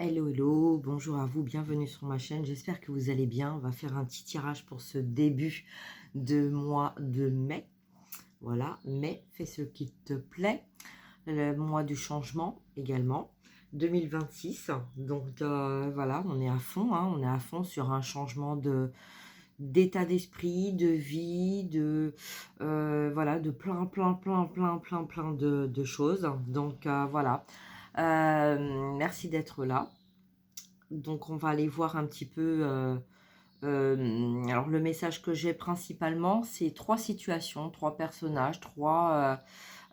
Hello, hello, bonjour à vous, bienvenue sur ma chaîne, j'espère que vous allez bien. On va faire un petit tirage pour ce début de mois de mai. Voilà, mai, fais ce qui te plaît. Le mois du changement également, 2026. Donc voilà, on est à fond, hein, on est à fond sur un changement d'état d'esprit, de vie, voilà, de plein de choses. Donc voilà, merci d'être là. Donc on va aller voir un petit peu, alors le message que j'ai principalement, c'est 3 situations, 3 personnages, 3,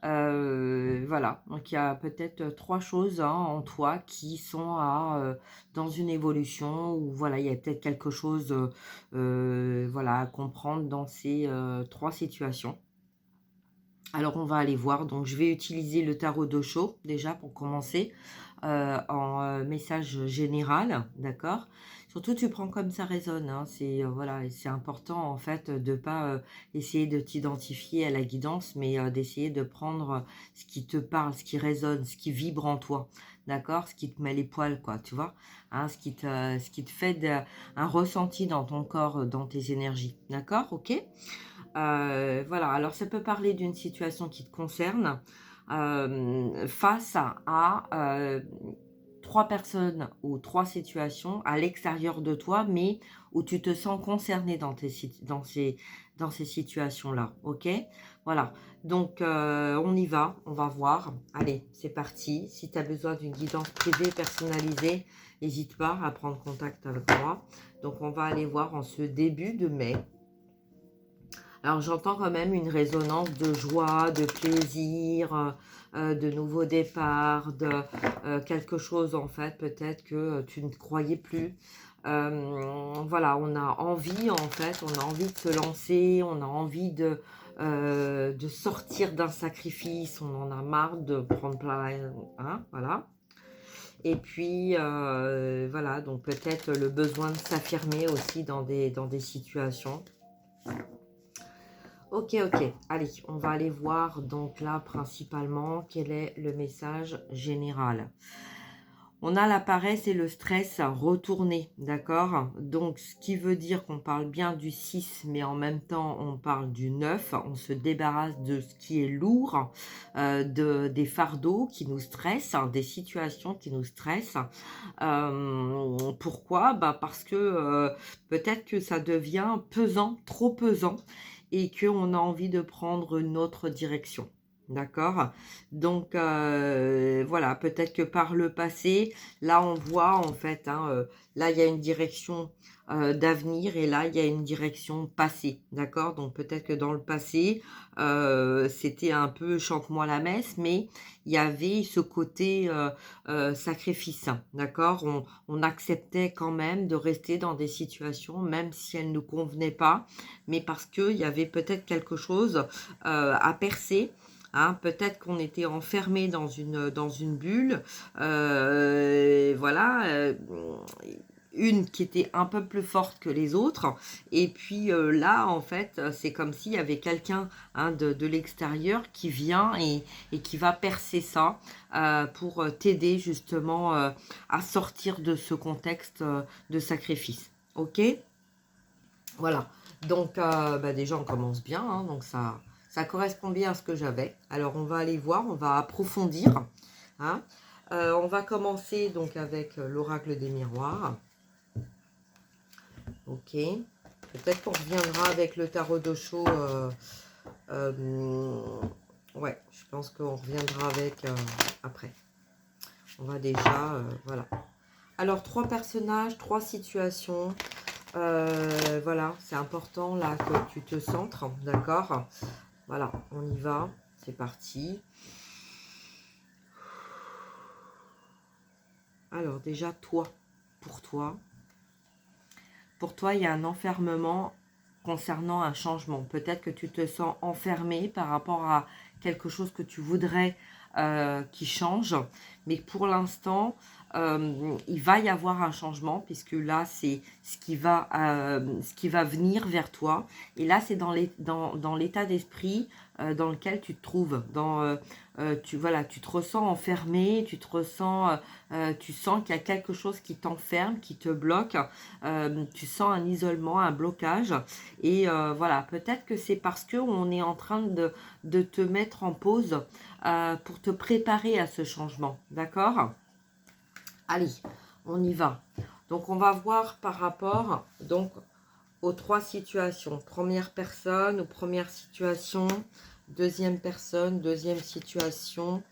voilà. Donc il y a peut-être 3 choses, hein, en toi qui sont dans une évolution ou voilà, il y a peut-être quelque chose, voilà, à comprendre dans ces, 3 situations. Alors on va aller voir, donc je vais utiliser le tarot d'Osho déjà pour commencer, en message général, d'accord? Surtout tu prends comme ça résonne, hein, c'est voilà, et c'est important en fait de pas essayer de t'identifier à la guidance, mais d'essayer de prendre ce qui te parle, ce qui résonne, ce qui vibre en toi, d'accord? Ce qui te met les poils, quoi, tu vois? Hein, ce qui te fait un ressenti dans ton corps, dans tes énergies, d'accord? Ok? Voilà, alors ça peut parler d'une situation qui te concerne, face à 3 personnes ou 3 situations à l'extérieur de toi, mais où tu te sens concerné dans ces situations-là, OK? Voilà, donc on y va, on va voir. Allez, c'est parti. Si tu as besoin d'une guidance privée personnalisée, n'hésite pas à prendre contact avec moi. Donc on va aller voir en ce début de mai. Alors j'entends quand même une résonance de joie, de plaisir, de nouveau départ, de quelque chose en fait, peut-être que tu ne croyais plus. Voilà, on a envie en fait, on a envie de se lancer, on a envie de sortir d'un sacrifice, on en a marre de prendre plein, hein, voilà. Et puis voilà, donc peut-être le besoin de s'affirmer aussi dans des situations. Ok, ok. Allez, on va aller voir donc là principalement quel est le message général. On a la paresse et le stress retournés, d'accord? Donc, ce qui veut dire qu'on parle bien du 6, mais en même temps, on parle du 9. On se débarrasse de ce qui est lourd, des fardeaux qui nous stressent, hein, des situations qui nous stressent. Pourquoi? Bah parce que peut-être que ça devient pesant, trop pesant, et qu'on a envie de prendre une autre direction. D'accord? Donc voilà, peut-être que par le passé, là on voit en fait, hein, là il y a une direction d'avenir et là il y a une direction passée. D'accord? Donc peut-être que dans le passé, c'était un peu chante-moi la messe, mais il y avait ce côté sacrifice. D'accord? On acceptait quand même de rester dans des situations, même si elles ne nous convenaient pas, mais parce qu'il y avait peut-être quelque chose à percer. Hein, peut-être qu'on était enfermé dans une bulle, voilà, une qui était un peu plus forte que les autres. Et puis là, en fait, c'est comme s'il y avait quelqu'un, hein, de l'extérieur qui vient et qui va percer ça pour t'aider justement à sortir de ce contexte de sacrifice. Ok? Voilà, donc bah déjà on commence bien, hein, donc ça correspond bien à ce que j'avais. Alors on va aller voir, on va approfondir, hein. On va commencer donc avec l'oracle des miroirs. Ok, peut-être qu'on reviendra avec le tarot d'Osho. Ouais, je pense qu'on reviendra avec après. On va déjà, voilà. Alors 3 personnages, 3 situations. Voilà, c'est important là que tu te centres, d'accord? Voilà, on y va, c'est parti. Alors déjà, pour toi, il y a un enfermement concernant un changement. Peut-être que tu te sens enfermé par rapport à quelque chose que tu voudrais qui change, mais pour l'instant, il va y avoir un changement puisque là, c'est ce qui va venir vers toi. Et là, c'est dans l'état d'esprit dans lequel tu te trouves, voilà, tu te ressens enfermé, tu sens qu'il y a quelque chose qui t'enferme, qui te bloque, tu sens un isolement, un blocage et voilà, peut-être que c'est parce qu'on est en train de te mettre en pause pour te préparer à ce changement, d'accord? Allez, on y va. Donc, on va voir par rapport donc, aux trois situations. Première personne ou première situation, deuxième personne, deuxième situation.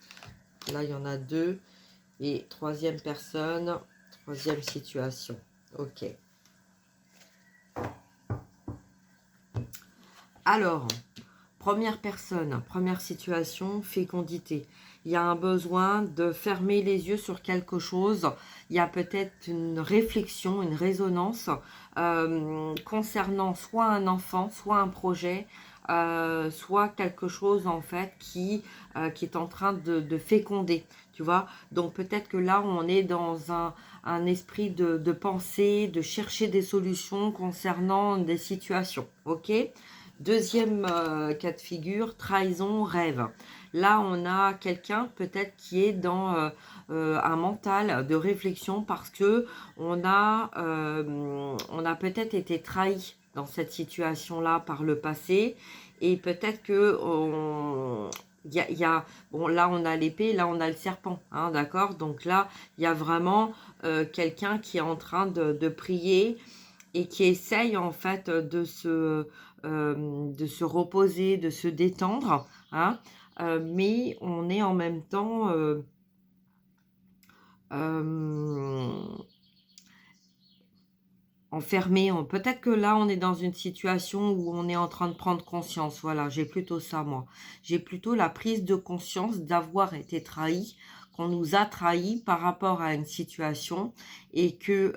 Là, il y en a deux. Et troisième personne, troisième situation. Ok. Alors, première personne, première situation, fécondité. Il y a un besoin de fermer les yeux sur quelque chose. Il y a peut-être une réflexion, une résonance concernant soit un enfant, soit un projet, soit quelque chose en fait qui est en train de féconder. Tu vois, donc peut-être que là, on est dans un esprit de pensée, de chercher des solutions concernant des situations. Ok ? Deuxième cas de figure, trahison, rêve. Là, on a quelqu'un peut-être qui est dans un mental de réflexion parce que on a peut-être été trahi dans cette situation-là par le passé et peut-être que bon, là on a l'épée, là on a le serpent, hein, d'accord? Donc là, il y a vraiment quelqu'un qui est en train de prier et qui essaye en fait de se reposer, de se détendre, hein, mais on est en même temps enfermé. Peut-être que là, on est dans une situation où on est en train de prendre conscience. Voilà, j'ai plutôt ça, moi. J'ai plutôt la prise de conscience d'avoir été trahi, qu'on nous a trahis par rapport à une situation et que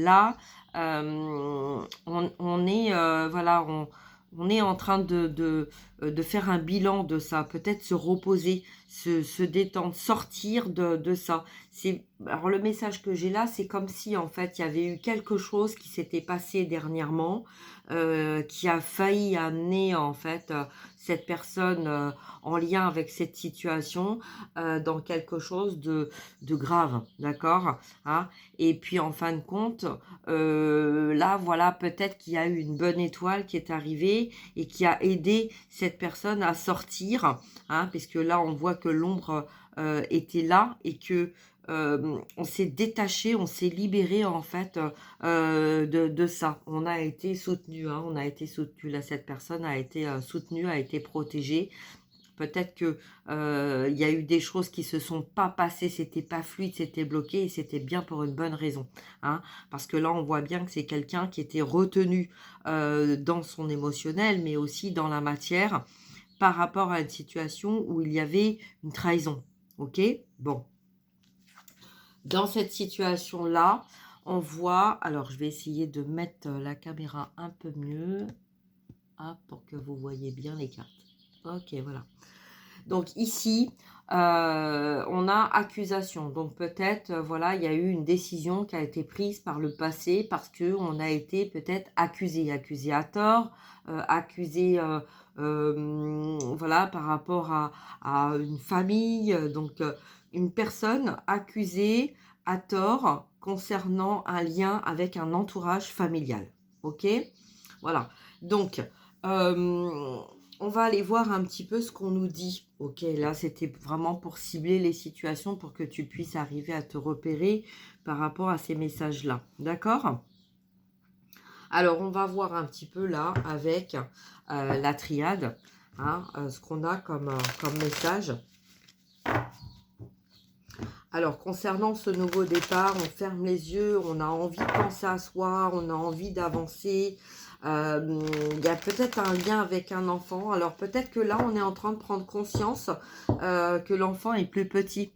là, on est, voilà, on est en train de faire un bilan de ça, peut-être se reposer, se détendre, sortir de ça. Alors le message que j'ai là, c'est comme si en fait il y avait eu quelque chose qui s'était passé dernièrement, qui a failli amener en fait cette personne en lien avec cette situation dans quelque chose de grave, d'accord, hein. Et puis en fin de compte, là voilà, peut-être qu'il y a eu une bonne étoile qui est arrivée et qui a aidé cette personne à sortir, hein, puisque là on voit que l'ombre était là et que on s'est détaché, on s'est libéré en fait de ça. On a été soutenu, hein, on a été soutenu. Là, cette personne a été soutenue, a été protégée. Peut-être que il y a eu des choses qui se sont pas passées, c'était pas fluide, c'était bloqué et c'était bien pour une bonne raison, hein. Parce que là, on voit bien que c'est quelqu'un qui était retenu dans son émotionnel, mais aussi dans la matière par rapport à une situation où il y avait une trahison. Ok ? Bon. Dans cette situation-là, on voit... Alors, je vais essayer de mettre la caméra un peu mieux pour que vous voyez bien les cartes. Ok, voilà. Donc ici, on a accusation. Donc peut-être, voilà, il y a eu une décision qui a été prise par le passé parce qu'on a été peut-être accusé à tort, accusé... voilà, par rapport à une famille, donc une personne accusée à tort concernant un lien avec un entourage familial. Ok ? Voilà. Donc, on va aller voir un petit peu ce qu'on nous dit. Ok, là, c'était vraiment pour cibler les situations pour que tu puisses arriver à te repérer par rapport à ces messages-là. D'accord ? Alors, on va voir un petit peu là avec la triade, hein, ce qu'on a comme message. Alors, concernant ce nouveau départ, on ferme les yeux, on a envie de penser à soi, on a envie d'avancer. Il y a peut-être un lien avec un enfant. Alors, peut-être que là, on est en train de prendre conscience que l'enfant est plus petit,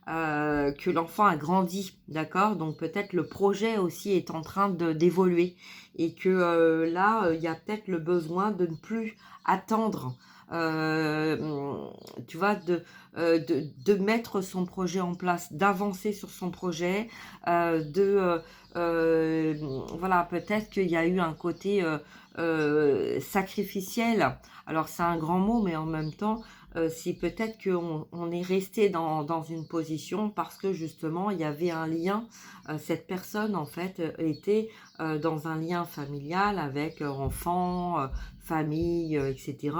que l'enfant a grandi, d'accord? Donc, peut-être le projet aussi est en train d'évoluer et que là, il y a peut-être le besoin de ne plus attendre, tu vois, de mettre son projet en place, d'avancer sur son projet, voilà, peut-être qu'il y a eu un côté sacrificiel. Alors c'est un grand mot, mais en même temps, c'est peut-être qu'on est resté dans une position parce que justement il y avait un lien, cette personne en fait était dans un lien familial avec enfants, famille, etc.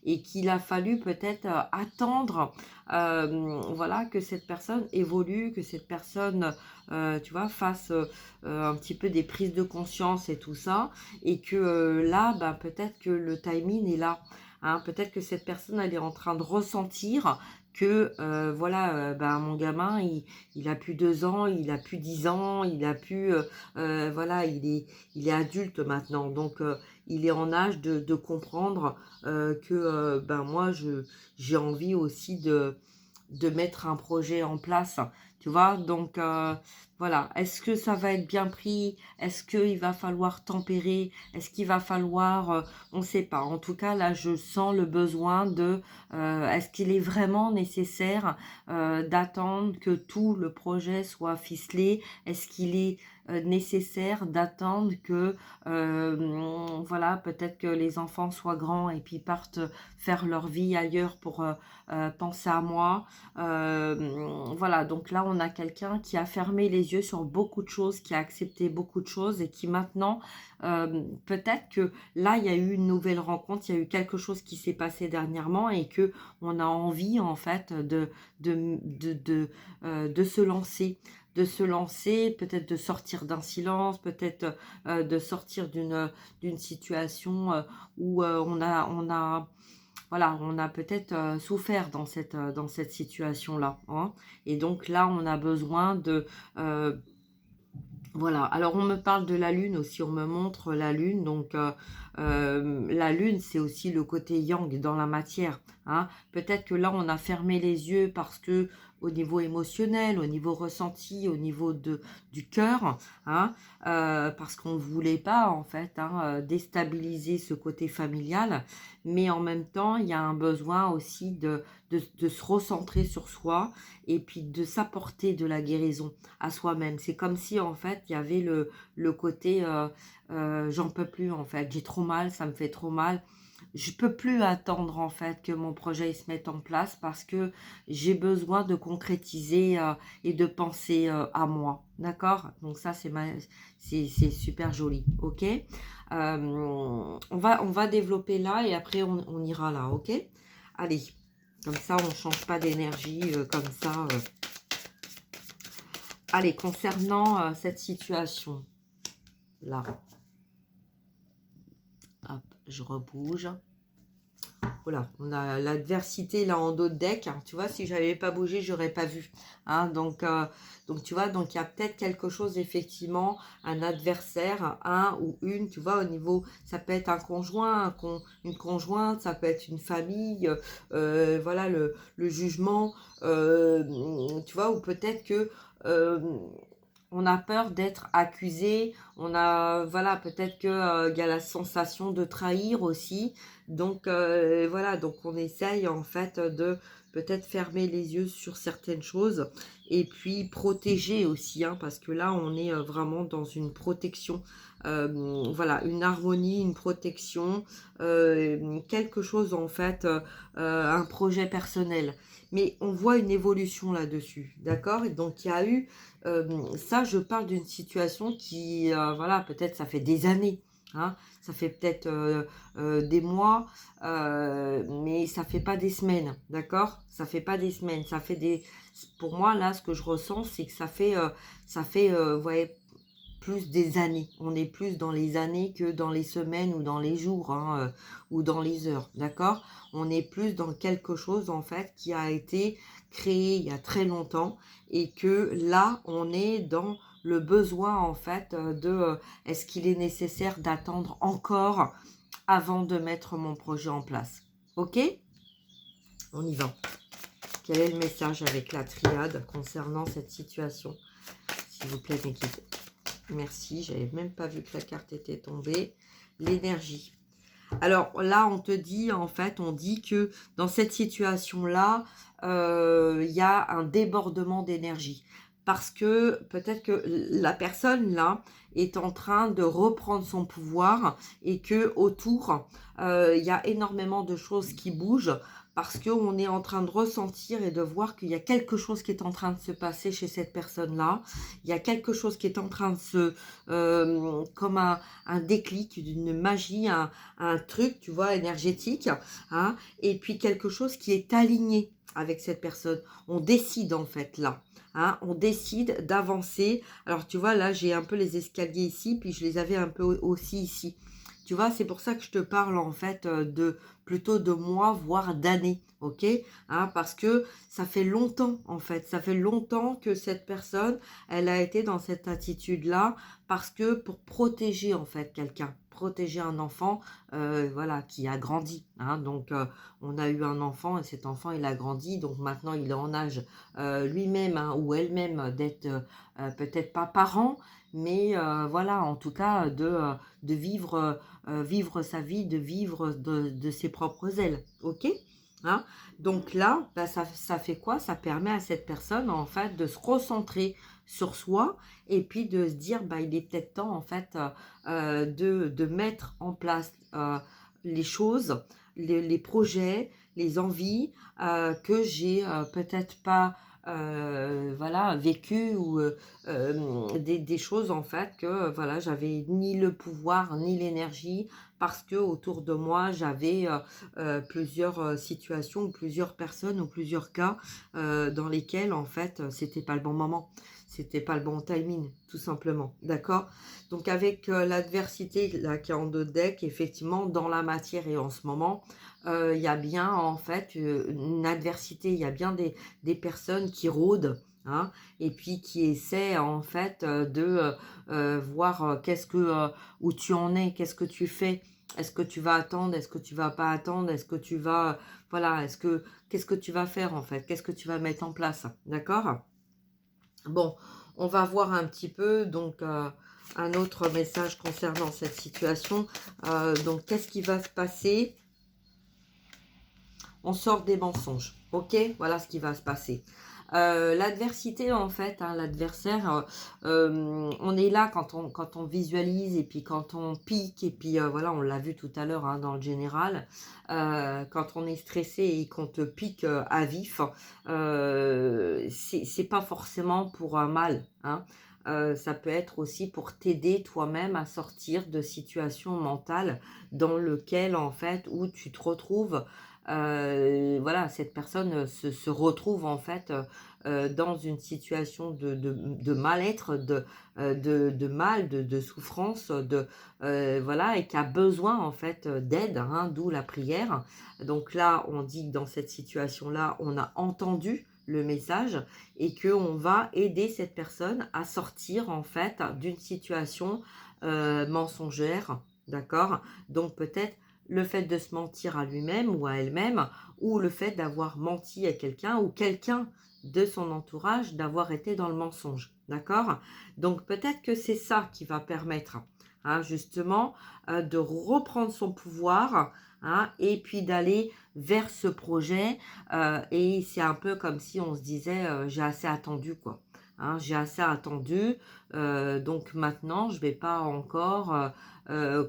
Et qu'il a fallu peut-être attendre, voilà, que cette personne évolue, que cette personne, tu vois, fasse un petit peu des prises de conscience et tout ça, et que là, bah, peut-être que le timing est là. Hein, peut-être que cette personne, elle est en train de ressentir que, voilà, ben, mon gamin, il a plus 2 ans, il a plus 10 ans, il a plus, voilà, il est adulte maintenant. Donc, il est en âge de comprendre que, ben, moi, j'ai envie aussi de mettre un projet en place, tu vois? Donc, voilà. Est-ce que ça va être bien pris? Est-ce qu'il va falloir tempérer? Est-ce qu'il va falloir, on ne sait pas. En tout cas, là, je sens le besoin de, est-ce qu'il est vraiment nécessaire, d'attendre que tout le projet soit ficelé? Est-ce qu'il est, nécessaire d'attendre que, voilà, peut-être que les enfants soient grands et puis partent faire leur vie ailleurs pour, penser à moi? Voilà, donc là, on a quelqu'un qui a fermé les yeux sur beaucoup de choses, qui a accepté beaucoup de choses et qui maintenant, peut-être que là, il y a eu une nouvelle rencontre, il y a eu quelque chose qui s'est passé dernièrement et que on a envie en fait de se lancer. De se lancer, peut-être de sortir d'un silence, peut-être de sortir d'une situation où voilà, on a peut-être souffert dans cette situation-là, hein. Et donc là, on a besoin de, voilà. Alors on me parle de la lune aussi, on me montre la lune. Donc la lune, c'est aussi le côté yang dans la matière, hein. Peut-être que là, on a fermé les yeux parce que au niveau émotionnel, au niveau ressenti, au niveau du cœur, hein, parce qu'on ne voulait pas en fait, hein, déstabiliser ce côté familial. Mais en même temps, il y a un besoin aussi de se recentrer sur soi et puis de s'apporter de la guérison à soi-même. C'est comme si en fait il y avait le côté j'en peux plus en fait, j'ai trop mal, ça me fait trop mal. Je peux plus attendre en fait que mon projet il se mette en place parce que j'ai besoin de concrétiser et de penser à moi. D'accord? Donc ça c'est super joli. Ok? On va développer là et après on ira là. Ok? Allez, comme ça on change pas d'énergie comme ça. Allez, concernant cette situation-là, hop, je rebouge. Voilà, on a l'adversité là en dos de deck, hein. Tu vois, si j'avais pas bougé, j'aurais pas vu, hein. Donc tu vois, donc il y a peut-être quelque chose effectivement, un adversaire, un ou une, tu vois, au niveau, ça peut être un conjoint, une conjointe, ça peut être une famille, voilà, le jugement, tu vois, ou peut-être que euh, on a peur d'être accusé, on a, voilà, peut-être que, il y a la sensation de trahir aussi. Donc, voilà, donc on essaye en fait de peut-être fermer les yeux sur certaines choses et puis protéger aussi, hein, parce que là, on est vraiment dans une protection, voilà, une harmonie, une protection, quelque chose en fait, un projet personnel. Mais on voit une évolution là-dessus, d'accord? Et donc, il y a eu ça, je parle d'une situation qui, voilà, peut-être ça fait des années, hein, ça fait peut-être des mois, mais ça fait pas des semaines, d'accord? Ça fait pas des semaines, ça fait des... Pour moi, là, ce que je ressens, c'est que vous voyez, plus des années. On est plus dans les années que dans les semaines ou dans les jours, hein, ou dans les heures, d'accord? On est plus dans quelque chose, en fait, qui a été créé il y a très longtemps et que là, on est dans le besoin, en fait, est-ce qu'il est nécessaire d'attendre encore avant de mettre mon projet en place? Ok? On y va. Quel est le message avec la triade concernant cette situation? S'il vous plaît, mes guides. Merci, j'avais même pas vu que la carte était tombée. L'énergie. Alors là, on te dit, en fait, on dit que dans cette situation-là, il y a un débordement d'énergie. Parce que peut-être que la personne, là, est en train de reprendre son pouvoir et que autour, il y a énormément de choses qui bougent parce qu'on est en train de ressentir et de voir qu'il y a quelque chose qui est en train de se passer chez cette personne-là. Il y a quelque chose qui est en train de se... comme un déclic, une magie, un truc, tu vois, énergétique, hein, et puis quelque chose qui est aligné avec cette personne. On décide en fait là. Hein, on décide d'avancer. Alors tu vois, là j'ai un peu les escaliers ici, puis je les avais un peu aussi ici. Tu vois, c'est pour ça que je te parle en fait de plutôt de mois, voire d'années, ok, hein, parce que ça fait longtemps en fait, ça fait longtemps que cette personne, elle a été dans cette attitude-là, parce que pour protéger en fait quelqu'un, protéger un enfant, voilà, qui a grandi, hein, donc on a eu un enfant et cet enfant il a grandi, donc maintenant il est en âge lui-même hein, ou elle-même d'être peut-être pas parent, mais voilà, en tout cas de vivre, vivre sa vie, de vivre de ses propres ailes, ok, hein. Donc là, bah, ça fait quoi? Ça permet à cette personne, en fait, de se recentrer sur soi et puis de se dire, bah, il est peut-être temps, en fait, de mettre en place les choses, les projets, les envies que j'ai peut-être pas voilà, vécu ou des choses en fait que voilà, j'avais ni le pouvoir ni l'énergie parce que autour de moi j'avais plusieurs situations ou plusieurs personnes ou plusieurs cas dans lesquels en fait c'était pas le bon moment, c'était pas le bon timing tout simplement, d'accord. Donc avec l'adversité là qui est en deux decks, effectivement dans la matière et en ce moment il y a bien en fait une adversité, il y a bien des personnes qui rôdent, hein, et puis qui essaient en fait de voir qu'est-ce que où tu en es, qu'est-ce que tu fais, est-ce que tu vas attendre, est-ce que tu vas pas attendre, est-ce que tu vas voilà, est-ce que qu'est-ce que tu vas faire en fait, qu'est-ce que tu vas mettre en place, d'accord. Bon, on va voir un petit peu donc un autre message concernant cette situation. Donc qu'est-ce qui va se passer? On sort des mensonges, ok, voilà ce qui va se passer. L'adversité en fait, hein, l'adversaire, on est là quand on visualise et puis quand on pique et puis voilà, on l'a vu tout à l'heure hein, dans le général, quand on est stressé et qu'on te pique à vif, c'est pas forcément pour un mal, hein. Ça peut être aussi pour t'aider toi-même à sortir de situations mentales dans lequel en fait où tu te retrouves voilà, cette personne se retrouve en fait dans une situation de mal-être, de mal, de souffrance, voilà, et qui a besoin en fait d'aide, hein, d'où la prière. Donc là, on dit que dans cette situation-là, on a entendu le message et que on va aider cette personne à sortir en fait d'une situation mensongère, d'accord? Donc peut-être le fait de se mentir à lui-même ou à elle-même, ou le fait d'avoir menti à quelqu'un, ou quelqu'un de son entourage d'avoir été dans le mensonge, d'accord. Donc peut-être que c'est ça qui va permettre, hein, justement, de reprendre son pouvoir, hein, et puis d'aller vers ce projet, et c'est un peu comme si on se disait, j'ai assez attendu, quoi. Hein, j'ai assez attendu, donc maintenant je vais pas encore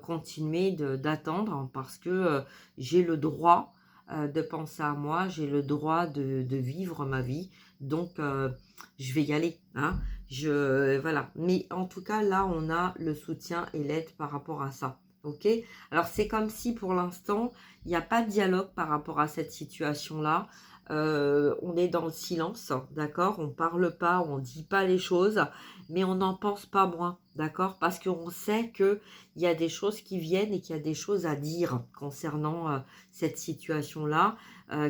continuer d'attendre parce que j'ai le droit de penser à moi, j'ai le droit de vivre ma vie, donc je vais y aller, hein. Voilà, mais en tout cas là on a le soutien et l'aide par rapport à ça, ok. Alors c'est comme si pour l'instant il n'y a pas de dialogue par rapport à cette situation là. On est dans le silence, d'accord, on parle pas, on dit pas les choses, mais on n'en pense pas moins, d'accord, parce qu'on sait que il y a des choses qui viennent et qu'il y a des choses à dire concernant cette situation-là,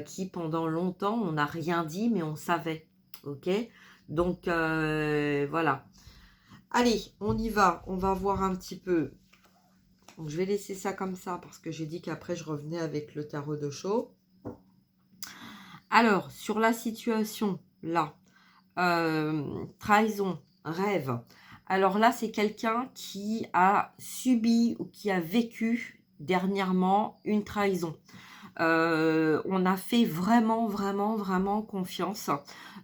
qui pendant longtemps, on n'a rien dit, mais on savait, ok. Donc voilà. Allez, on y va, on va voir un petit peu. Donc je vais laisser ça comme ça, parce que j'ai dit qu'après je revenais avec le tarot de Chaux. Alors, sur la situation, là, trahison, rêve. Alors là, c'est quelqu'un qui a subi ou qui a vécu dernièrement une trahison. On a fait vraiment, vraiment, vraiment confiance,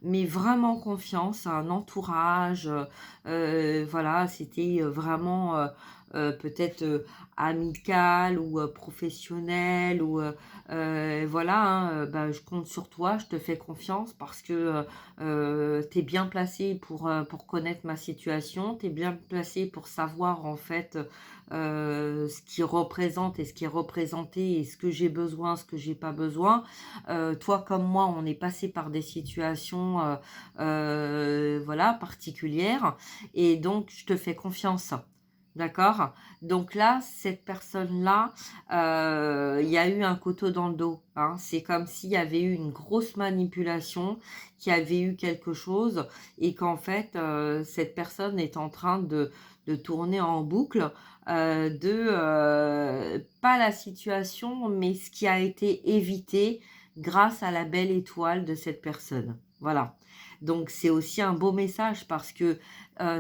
mais vraiment confiance à un entourage. Voilà, c'était vraiment peut-être amicale ou professionnelle ou voilà, hein, bah, je compte sur toi, je te fais confiance parce que tu es bien placé pour connaître ma situation, tu es bien placé pour savoir en fait ce qui représente et ce qui est représenté et ce que j'ai besoin, ce que j'ai pas besoin. Toi comme moi, on est passé par des situations voilà, particulières et donc je te fais confiance. D'accord? Donc là, cette personne-là, il y a eu un couteau dans le dos, hein. C'est comme s'il y avait eu une grosse manipulation, qu'il y avait eu quelque chose et qu'en fait, cette personne est en train de tourner en boucle, pas la situation, mais ce qui a été évité grâce à la belle étoile de cette personne. Voilà. Donc c'est aussi un beau message parce que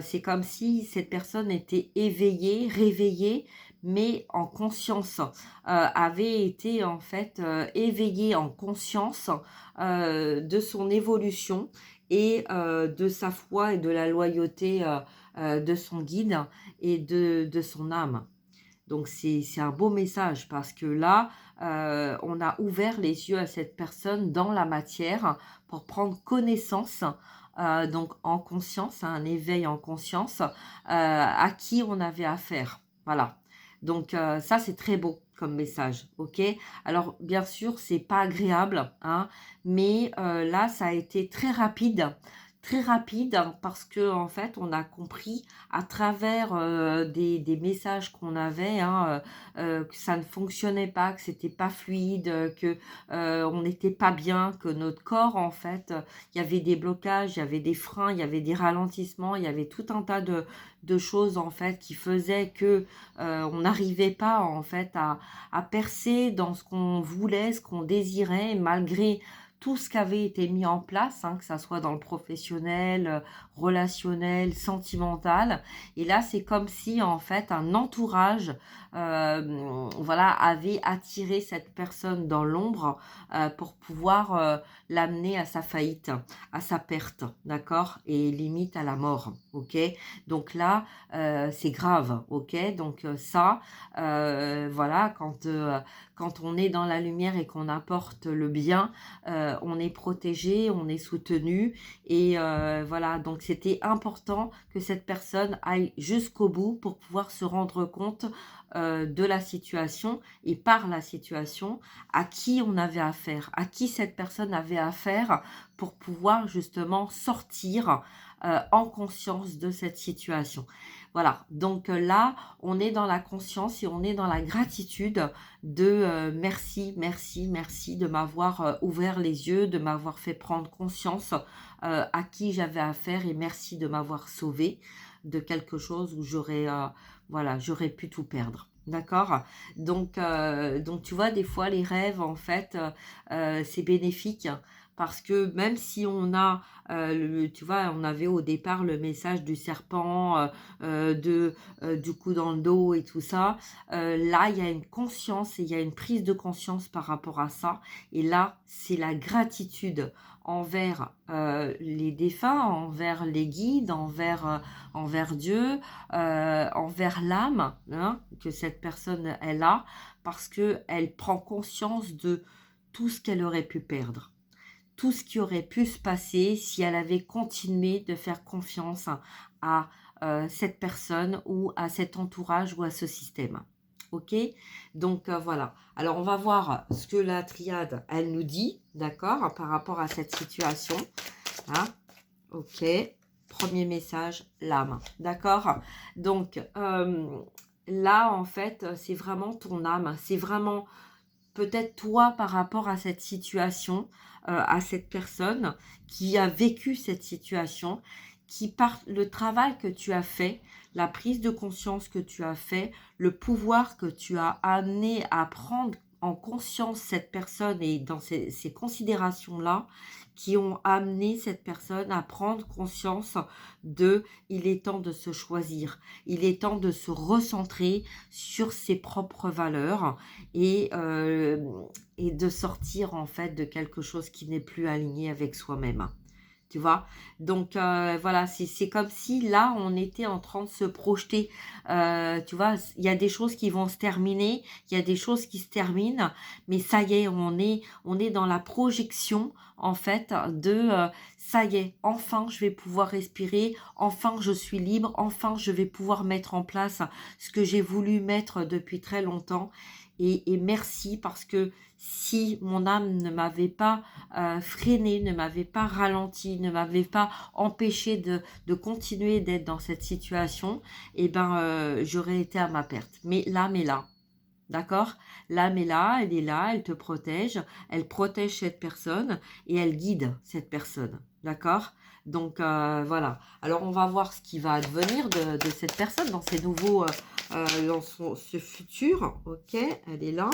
c'est comme si cette personne était éveillée, réveillée, mais en conscience, avait été en fait éveillée en conscience de son évolution et de sa foi et de la loyauté de son guide et de son âme. Donc c'est un beau message parce que là, on a ouvert les yeux à cette personne dans la matière pour prendre connaissance, donc en conscience, hein, un éveil en conscience, à qui on avait affaire. Voilà. Donc ça, c'est très beau comme message, ok? Alors bien sûr, c'est pas agréable, hein, mais là, ça a été très rapide hein, parce que en fait, on a compris à travers des messages qu'on avait, hein, que ça ne fonctionnait pas, que c'était pas fluide, que on n'était pas bien, que notre corps, en fait, il y avait des blocages, il y avait des freins, il y avait des ralentissements, il y avait tout un tas de choses, en fait, qui faisaient que on n'arrivait pas, en fait, à percer dans ce qu'on voulait, ce qu'on désirait, malgré tout ce qui avait été mis en place, hein, que ça soit dans le professionnel, relationnel, sentimental. Et là, c'est comme si, en fait, un entourage voilà, avait attiré cette personne dans l'ombre pour pouvoir l'amener à sa faillite, à sa perte, d'accord? Et limite à la mort, ok? Donc là, c'est grave, ok? Donc ça, voilà, quand on est dans la lumière et qu'on apporte le bien, on est protégé, on est soutenu et voilà, donc c'était important que cette personne aille jusqu'au bout pour pouvoir se rendre compte de la situation et par la situation à qui on avait affaire, à qui cette personne avait affaire pour pouvoir justement sortir en conscience de cette situation. Voilà, donc là, on est dans la conscience et on est dans la gratitude de merci, merci, merci de m'avoir ouvert les yeux, de m'avoir fait prendre conscience à qui j'avais affaire et merci de m'avoir sauvé de quelque chose où voilà, j'aurais pu tout perdre. D'accord? Donc tu vois, des fois, les rêves, en fait, c'est bénéfique parce que même si on a, tu vois, on avait au départ le message du serpent, du coup dans le dos et tout ça, là, il y a une conscience et il y a une prise de conscience par rapport à ça. Et là, c'est la gratitude envers les défunts, envers les guides, envers Dieu, envers l'âme hein, que cette personne elle a, parce qu'elle prend conscience de tout ce qu'elle aurait pu perdre, tout ce qui aurait pu se passer si elle avait continué de faire confiance à cette personne ou à cet entourage ou à ce système. Ok, donc voilà. Alors on va voir ce que la triade elle nous dit, d'accord, par rapport à cette situation. Hein. Ok, premier message, l'âme, d'accord. Donc là en fait c'est vraiment ton âme, c'est vraiment peut-être toi par rapport à cette situation, à cette personne qui a vécu cette situation, qui par le travail que tu as fait, la prise de conscience que tu as fait, le pouvoir que tu as amené à prendre en conscience cette personne et dans ces considérations-là qui ont amené cette personne à prendre conscience il est temps de se choisir, il est temps de se recentrer sur ses propres valeurs et de sortir en fait de quelque chose qui n'est plus aligné avec soi-même. tu vois. Donc voilà, c'est comme si là, on était en train de se projeter. Tu vois, il y a des choses qui vont se terminer, il y a des choses qui se terminent, mais ça y est, on est dans la projection, en fait, de ça y est, enfin, je vais pouvoir respirer, enfin, je suis libre, enfin, je vais pouvoir mettre en place ce que j'ai voulu mettre depuis très longtemps. Et merci parce que si mon âme ne m'avait pas freiné, ne m'avait pas ralenti, ne m'avait pas empêché de continuer d'être dans cette situation, eh ben, j'aurais été à ma perte. Mais l'âme est là, d'accord? L'âme est là, elle est là, elle protège cette personne et elle guide cette personne, d'accord? Donc voilà. Alors on va voir ce qui va advenir de cette personne dans ces nouveaux, dans ce futur. Ok, elle est là.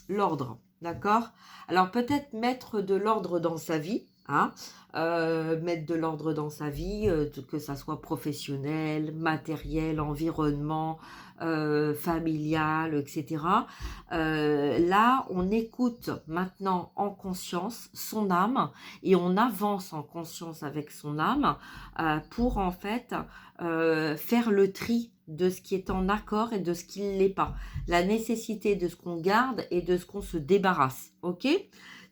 L'ordre, d'accord? Alors peut-être mettre de l'ordre dans sa vie, hein, mettre de l'ordre dans sa vie, que ça soit professionnel, matériel, environnement, familial, etc. Là, on écoute maintenant en conscience son âme et on avance en conscience avec son âme pour en fait faire le tri de ce qui est en accord et de ce qui ne l'est pas, la nécessité de ce qu'on garde et de ce qu'on se débarrasse, ok?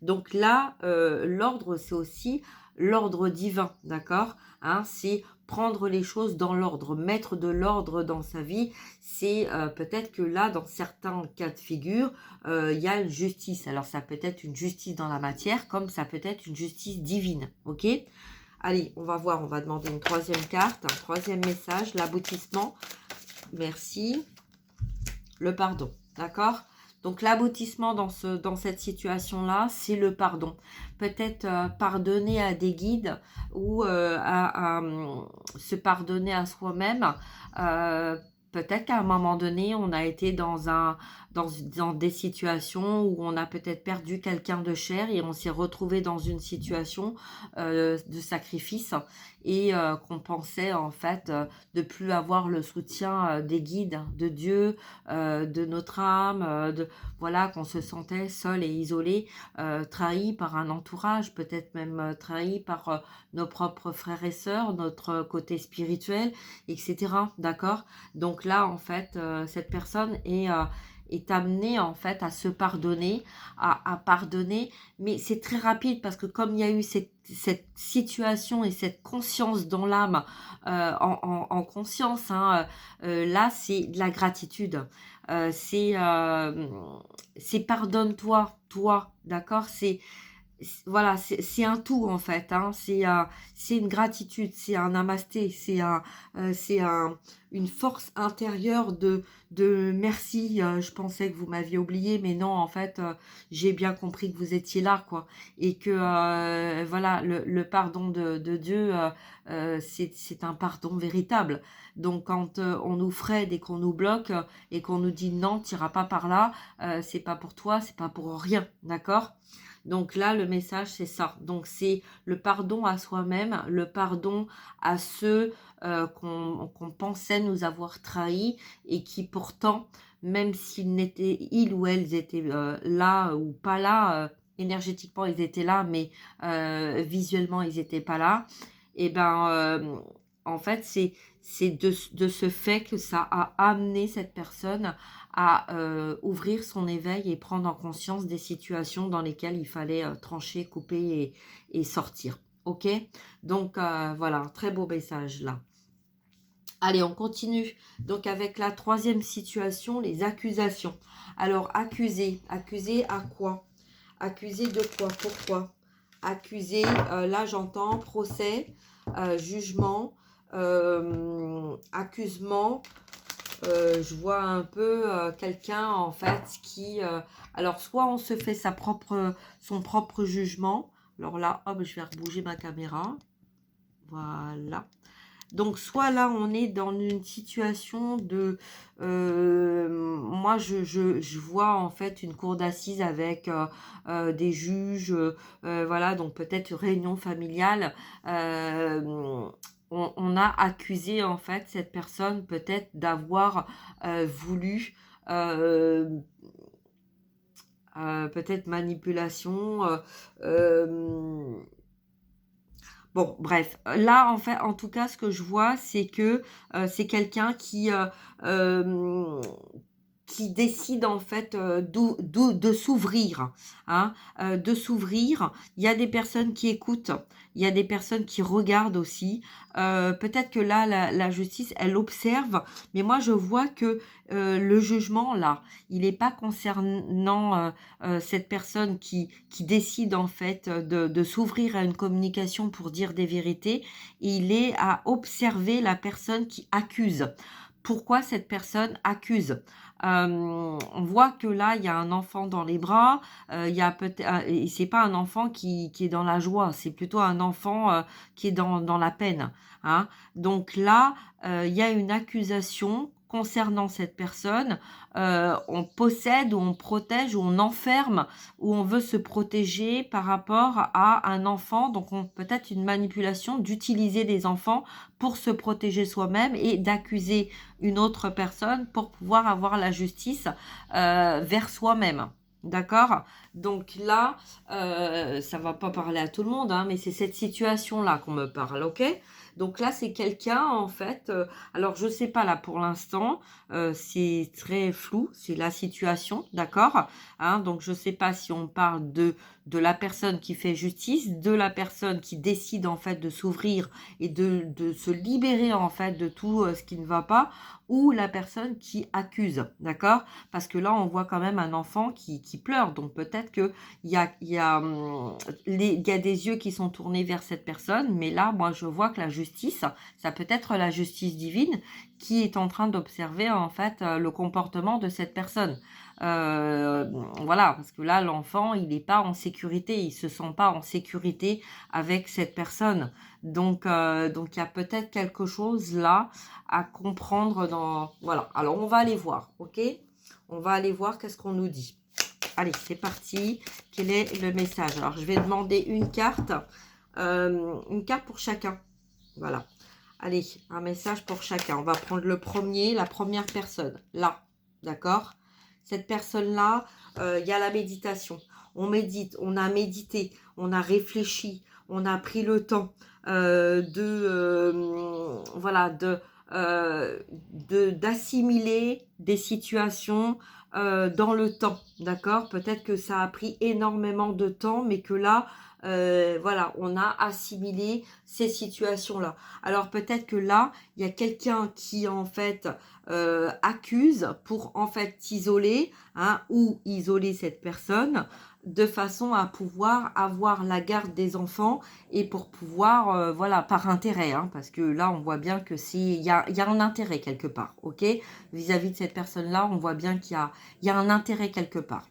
Donc là, l'ordre, c'est aussi l'ordre divin, d'accord, hein, c'est prendre les choses dans l'ordre, mettre de l'ordre dans sa vie, c'est peut-être que là, dans certains cas de figure, il y a une justice. Alors ça peut être une justice dans la matière, comme ça peut être une justice divine, ok? Allez, on va voir, on va demander une troisième carte, un troisième message, l'aboutissement. Merci. Le pardon, d'accord? Donc l'aboutissement dans cette situation-là, c'est le pardon. Peut-être pardonner à des guides ou se pardonner à soi-même. Euh, Peut-être qu'à un moment donné, on a été dans des situations où on a peut-être perdu quelqu'un de cher et on s'est retrouvé dans une situation de sacrifice et qu'on pensait en fait de plus avoir le soutien des guides, de Dieu, de notre âme, voilà, qu'on se sentait seul et isolé, trahi par un entourage, peut-être même trahi par nos propres frères et sœurs, notre côté spirituel, etc. D'accord? Donc là, en fait, cette personne est amenée en fait à se pardonner, à pardonner, mais c'est très rapide parce que comme il y a eu cette situation et cette conscience dans l'âme, en conscience, hein, là c'est de la gratitude. Euh, c'est euh, c'est pardonne-toi, toi, d'accord? Voilà, c'est un tout en fait, hein. C'est une gratitude, c'est un namasté, c'est une force intérieure de merci. Je pensais que vous m'aviez oublié, mais non, en fait, j'ai bien compris que vous étiez là, quoi, et que voilà, le pardon de Dieu, c'est un pardon véritable. Donc, quand on nous freine et qu'on nous bloque et qu'on nous dit non, t'iras pas par là, c'est pas pour toi, c'est pas pour rien, d'accord? Donc là, le message, c'est ça. Donc c'est le pardon à soi-même, le pardon à ceux qu'on pensait nous avoir trahis et qui pourtant, même ils ou elles étaient là ou pas là, énergétiquement ils étaient là, mais visuellement ils n'étaient pas là, et ben en fait c'est de ce fait que ça a amené cette personne à ouvrir son éveil et prendre en conscience des situations dans lesquelles il fallait trancher, couper et sortir. Ok? Donc voilà, très beau message là. Allez, on continue. Donc avec la troisième situation, les accusations. Alors accuser à quoi? Accuser de quoi? Pourquoi? Accuser, là j'entends procès, jugement, accusement. Je vois un peu quelqu'un en fait qui, alors soit on se fait son propre jugement. Alors là, hop, je vais rebouger ma caméra. Voilà. Donc soit là on est dans une situation de moi je vois en fait une cour d'assises avec des juges, voilà, donc peut-être une réunion familiale, on a accusé en fait cette personne peut-être d'avoir voulu euh, peut-être manipulation, Bon, bref, là, en fait, en tout cas, ce que je vois, c'est que c'est quelqu'un hem, qui décide en fait, de s'ouvrir, hein, de s'ouvrir. Il y a des personnes qui écoutent, il y a des personnes qui regardent aussi. Peut-être que là, la justice, elle observe, mais moi je vois que, le jugement là, il est pas concernant, cette personne qui décide en fait, de s'ouvrir à une communication pour dire des vérités. Il est à observer la personne qui accuse. Pourquoi cette personne accuse? On voit que là, il y a un enfant dans les bras, il y a peut-être et c'est pas un enfant qui est dans la joie, c'est plutôt un enfant, qui est dans la peine, hein. Donc là, il y a une accusation concernant cette personne, on possède ou on protège ou on enferme ou on veut se protéger par rapport à un enfant, donc on peut-être une manipulation d'utiliser des enfants pour se protéger soi-même et d'accuser une autre personne pour pouvoir avoir la justice, vers soi-même. D'accord? Donc là, ça va pas parler à tout le monde, hein, mais c'est cette situation-là qu'on me parle, OK? Donc là, c'est quelqu'un en fait, alors je sais pas là pour l'instant, c'est très flou, c'est la situation, d'accord? Hein, donc je sais pas si on parle de la personne qui fait justice, de la personne qui décide en fait de s'ouvrir et de se libérer en fait de tout, ce qui ne va pas, ou la personne qui accuse, d'accord? Parce que là, on voit quand même un enfant qui pleure, donc peut-être qu'il y a, il y a des yeux qui sont tournés vers cette personne, mais là, moi, je vois que la justice, ça peut être la justice divine qui est en train d'observer, en fait, le comportement de cette personne. Voilà, parce que là, l'enfant, il n'est pas en sécurité, il se sent pas en sécurité avec cette personne. Donc il y a peut-être quelque chose là à comprendre dans voilà. Alors on va aller voir, OK? On va aller voir qu'est-ce qu'on nous dit. Allez, c'est parti. Quel est le message? Alors je vais demander une carte pour chacun. Voilà. Allez, un message pour chacun. On va prendre le premier, la première personne. Là, d'accord? Cette personne-là, il y a la méditation. On médite, on a médité, on a réfléchi, on a pris le temps voilà, d'assimiler des situations dans le temps, d'accord? Peut-être que ça a pris énormément de temps, mais que là, voilà, on a assimilé ces situations-là. Alors peut-être que là, il y a quelqu'un qui en fait accuse pour en fait isoler, hein, ou isoler cette personne de façon à pouvoir avoir la garde des enfants et pour pouvoir, voilà, par intérêt, hein, parce que là, on voit bien que il y a un intérêt quelque part, ok? Vis-à-vis de cette personne-là, on voit bien il y a un intérêt quelque part.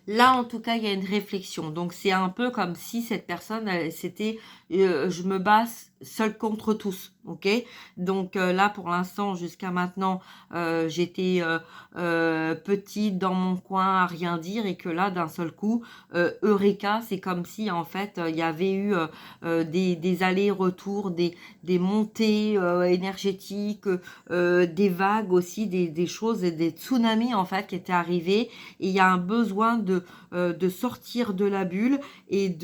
Là, en tout cas, il y a une réflexion. Donc, c'est un peu comme si cette personne, c'était, je me bats seule contre tous, ok? Donc là, pour l'instant, jusqu'à maintenant, j'étais petite dans mon coin à rien dire et que là, d'un seul coup, Eureka, c'est comme si en fait, il y avait eu des allers-retours, des montées énergétiques, des vagues aussi, des choses, des tsunamis en fait qui étaient arrivés. Et il y a un besoin de sortir de la bulle et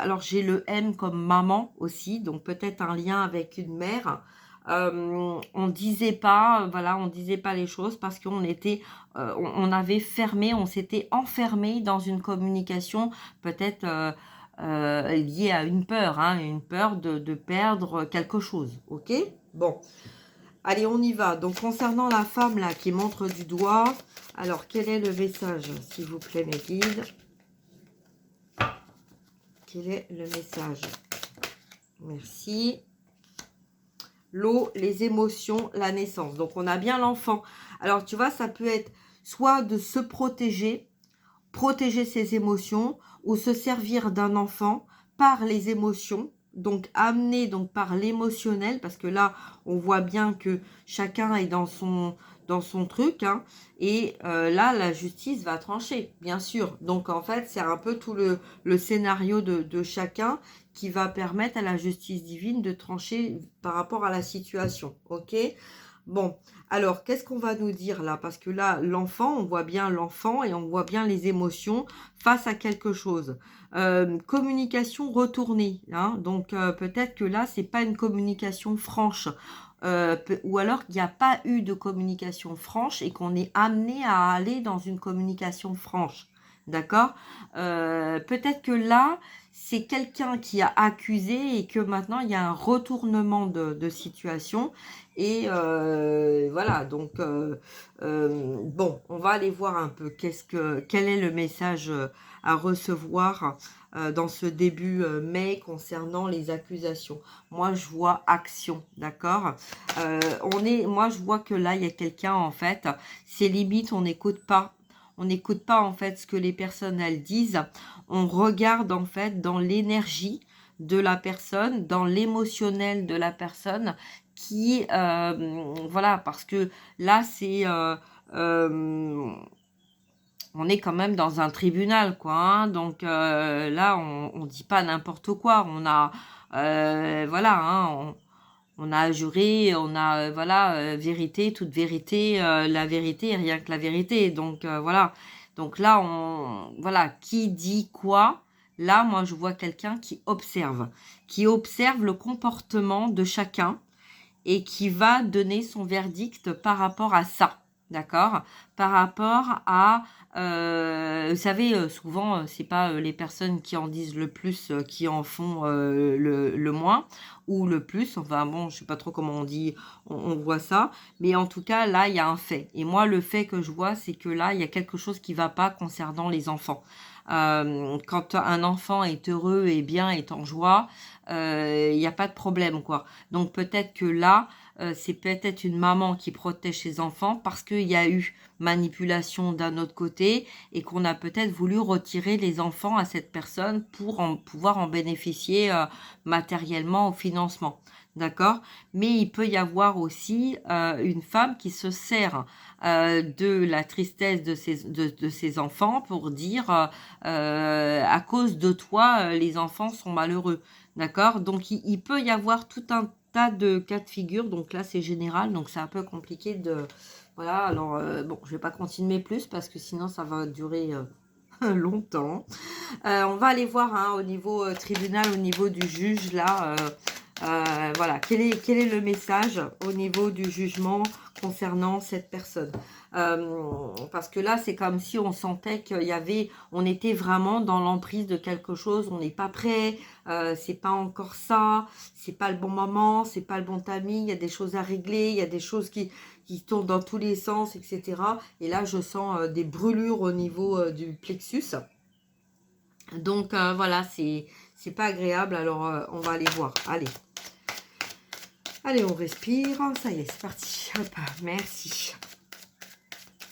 alors j'ai le M comme maman aussi, donc peut-être un lien avec une mère. On disait pas, voilà, on disait pas les choses parce qu'on était, on avait fermé, on s'était enfermé dans une communication peut-être liée à une peur, hein, une peur de perdre quelque chose, ok? Bon, allez, on y va. Donc concernant la femme là qui montre du doigt, alors quel est le message, s'il vous plaît, mes guides? Quel est le message? Merci. L'eau, les émotions, la naissance. Donc, on a bien l'enfant. Alors, tu vois, ça peut être soit de se protéger, protéger ses émotions, ou se servir d'un enfant par les émotions. Donc, amener donc par l'émotionnel, parce que là, on voit bien que chacun est dans son truc, hein, et là, la justice va trancher, bien sûr. Donc, en fait, c'est un peu tout le scénario de chacun qui va permettre à la justice divine de trancher par rapport à la situation, ok? Bon, alors, qu'est-ce qu'on va nous dire là? Parce que là, l'enfant, on voit bien l'enfant et on voit bien les émotions face à quelque chose. communication retournée, hein, donc peut-être que là, c'est pas une communication franche, ou alors qu'il n'y a pas eu de communication franche et qu'on est amené à aller dans une communication franche, d'accord? Peut-être que là, c'est quelqu'un qui a accusé et que maintenant il y a un retournement de situation et voilà donc bon, on va aller voir un peu quel est le message, à recevoir, dans ce début, mai concernant les accusations. Moi, je vois action, d'accord? Moi, je vois que là, il y a quelqu'un, en fait, c'est limite, on n'écoute pas. On n'écoute pas, en fait, ce que les personnes, elles disent. On regarde, en fait, dans l'énergie de la personne, dans l'émotionnel de la personne qui, voilà, parce que là, hem, on est quand même dans un tribunal, quoi, hein, donc là, on dit pas n'importe quoi. On a, voilà, hein, on a juré, on a, voilà, vérité, toute vérité, la vérité et rien que la vérité, donc voilà. Donc là, voilà, qui dit quoi? Là, moi, je vois quelqu'un qui observe le comportement de chacun et qui va donner son verdict par rapport à ça, d'accord? Par rapport à, vous savez, souvent, c'est pas, les personnes qui en disent le plus, qui en font, le moins ou le plus, enfin bon, je sais pas trop comment on dit, on voit ça, mais en tout cas, là, il y a un fait et moi, le fait que je vois, c'est que là, il y a quelque chose qui va pas concernant les enfants. Quand un enfant est heureux et bien, est en joie, il y a pas de problème, quoi. Donc peut-être que là, c'est peut-être une maman qui protège ses enfants parce qu'il y a eu manipulation d'un autre côté et qu'on a peut-être voulu retirer les enfants à cette personne pour pouvoir en bénéficier, matériellement au financement. D'accord? Mais il peut y avoir aussi, une femme qui se sert, de la tristesse de ses enfants pour dire, «À cause de toi, les enfants sont malheureux». D'accord? Donc il peut y avoir tout un tas de cas de figure, donc là, c'est général, donc c'est un peu compliqué de voilà, alors, bon, je vais pas continuer plus parce que sinon ça va durer, longtemps. On va aller voir, hein, au niveau, tribunal, au niveau du juge là, voilà, quel est le message au niveau du jugement concernant cette personne? Parce que là, c'est comme si on sentait on était vraiment dans l'emprise de quelque chose, on n'est pas prêt, c'est pas encore ça, c'est pas le bon moment, c'est pas le bon timing, il y a des choses à régler, il y a des choses qui tournent dans tous les sens et cetera et là, je sens, des brûlures au niveau, du plexus. Donc voilà, c'est pas agréable, alors on va aller voir. Allez, on respire. Ça y est, c'est parti. Hop, merci.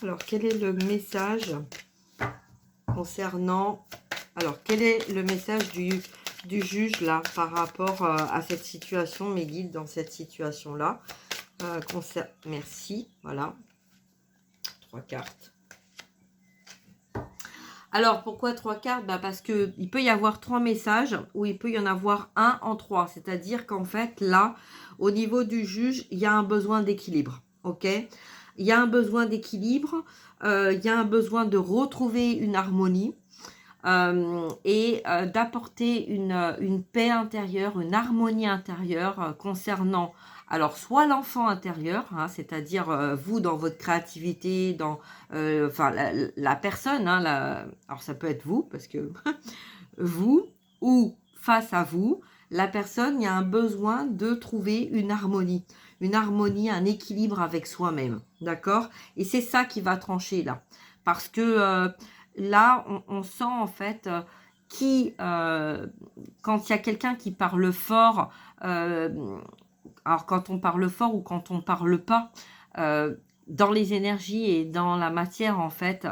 Alors, quel est le message concernant... Alors, quel est le message du juge, là, par rapport à cette situation, mes guides dans cette situation-là Merci, voilà. 3 cartes. Alors, pourquoi 3 cartes? Bah, parce qu'il peut y avoir 3 messages ou il peut y en avoir un en 3. C'est-à-dire qu'en fait, là, au niveau du juge, il y a un besoin d'équilibre. OK? Il y a un besoin d'équilibre, il y a un besoin de retrouver une harmonie et d'apporter une paix intérieure, une harmonie intérieure concernant alors soit l'enfant intérieur, hein, c'est-à-dire vous dans votre créativité, dans enfin la personne, hein, alors ça peut être vous parce que vous ou face à vous, la personne, il y a un besoin de trouver une harmonie, un équilibre avec soi-même, d'accord? Et c'est ça qui va trancher là, parce que là, on sent en fait qui, quand il y a quelqu'un qui parle fort, alors quand on parle fort ou quand on parle pas, dans les énergies et dans la matière en fait,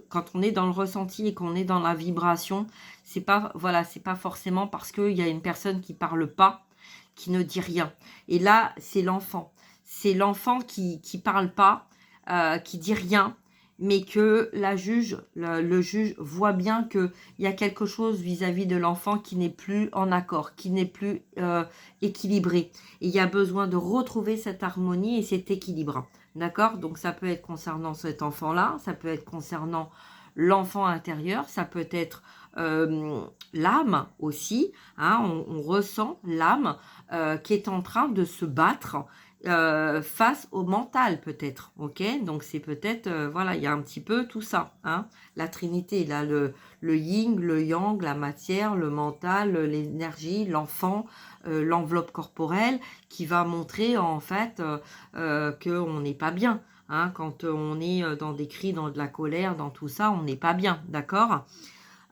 quand on est dans le ressenti et qu'on est dans la vibration, c'est pas voilà, c'est pas forcément parce qu'il y a une personne qui parle pas, qui ne dit rien. Et là, c'est l'enfant. C'est l'enfant qui parle pas, qui dit rien, mais que le juge voit bien qu'il y a quelque chose vis-à-vis de l'enfant qui n'est plus en accord, qui n'est plus équilibré. Et il y a besoin de retrouver cette harmonie et cet équilibre. D'accord? Donc ça peut être concernant cet enfant-là, ça peut être concernant l'enfant intérieur, ça peut être l'âme aussi, hein, on ressent l'âme qui est en train de se battre face au mental peut-être, ok? Donc c'est peut-être, voilà, il y a un petit peu tout ça, hein? La Trinité, là, le yin, le yang, la matière, le mental, l'énergie, l'enfant, l'enveloppe corporelle, qui va montrer en fait qu'on n'est pas bien, hein? Quand on est dans des cris, dans de la colère, dans tout ça, on n'est pas bien, d'accord?